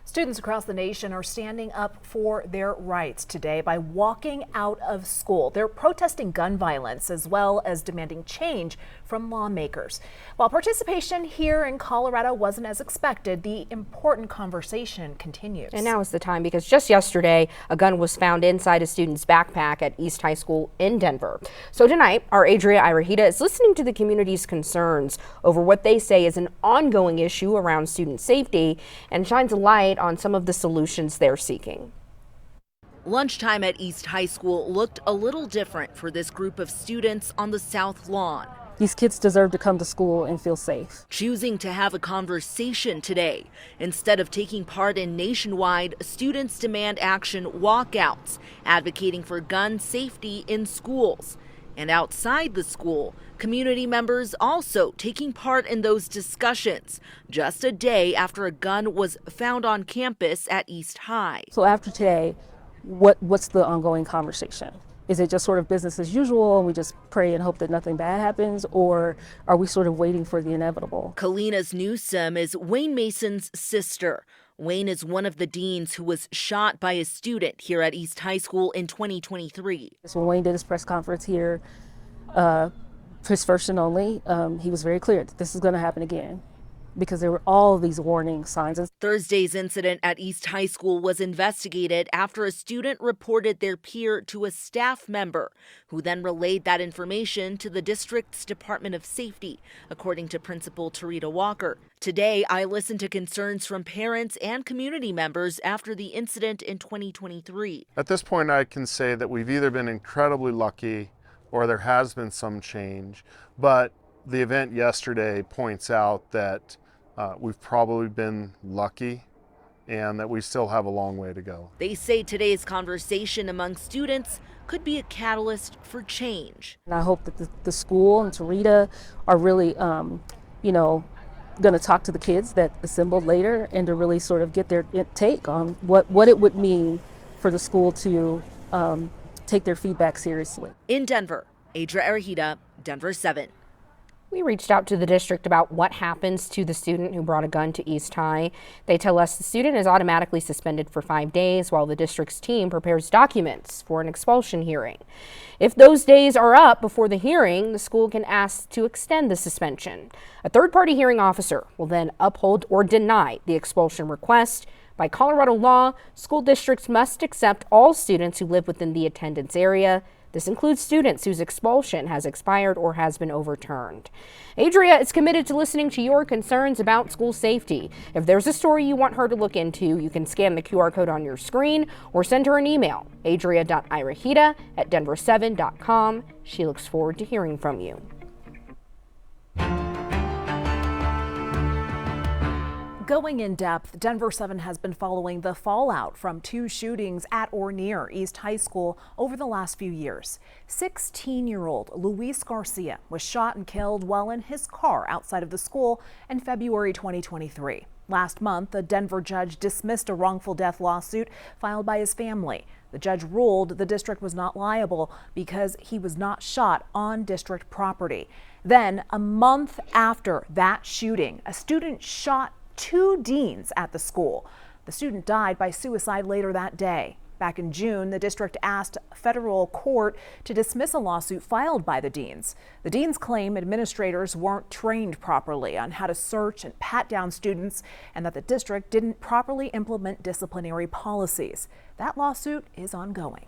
Students across the nation are standing up for their rights today by walking out of school. They're protesting gun violence as well as demanding change from lawmakers. While participation here in Colorado wasn't as expected, the important conversation continues. And now is the time, because just yesterday, a gun was found inside a student's backpack at East High School in Denver. So tonight, our Adria Irahita is listening to the community's concerns over what they say is an ongoing issue around student safety and shines a light on some of the solutions they're seeking. Lunchtime at East High School looked a little different for this group of students on the South Lawn. These kids deserve to come to school and feel safe. Choosing to have a conversation today. Instead of taking part in nationwide students demand action walkouts, advocating for gun safety in schools. And outside the school, community members also taking part in those discussions, just a day after a gun was found on campus at East High. So after today, what's the ongoing conversation? Is it just sort of business as usual and we just pray and hope that nothing bad happens, or are we sort of waiting for the inevitable? Kalina's Newsom is Wayne Mason's sister. Wayne is one of the deans who was shot by a student here at East High School in 2023. So when Wayne did his press conference here, his first and only, he was very clear that this is going to happen again, because there were all these warning signs. Thursday's incident at East High School was investigated after a student reported their peer to a staff member, who then relayed that information to the district's Department of Safety, according to Principal Tarita Walker. Today, I listened to concerns from parents and community members after the incident in 2023. At this point, I can say that we've either been incredibly lucky or there has been some change, but the event yesterday points out that we've probably been lucky and that we still have a long way to go. They say today's conversation among students could be a catalyst for change. And I hope that the school and Tarita are really, going to talk to the kids that assembled later and to really sort of get their take on what it would mean for the school to take their feedback seriously. In Denver, Adria Irahita, Denver 7. We reached out to the district about what happens to the student who brought a gun to East High. They tell us the student is automatically suspended for 5 days while the district's team prepares documents for an expulsion hearing. If those days are up before the hearing, the school can ask to extend the suspension. A third-party hearing officer will then uphold or deny the expulsion request. By Colorado law, school districts must accept all students who live within the attendance area. This includes students whose expulsion has expired or has been overturned. Adria is committed to listening to your concerns about school safety. If there's a story you want her to look into, you can scan the QR code on your screen or send her an email, adria.irahita@denver7.com. She looks forward to hearing from you. Going in depth, Denver 7 has been following the fallout from 2 shootings at or near East High School over the last few years. 16-year-old Luis Garcia was shot and killed while in his car outside of the school in February 2023. Last month, a Denver judge dismissed a wrongful death lawsuit filed by his family. The judge ruled the district was not liable because he was not shot on district property. Then, a month after that shooting, a student shot 2 deans at the school. The student died by suicide later that day. Back in June, the district asked federal court to dismiss a lawsuit filed by the deans. The deans claim administrators weren't trained properly on how to search and pat down students and that the district didn't properly implement disciplinary policies. That lawsuit is ongoing.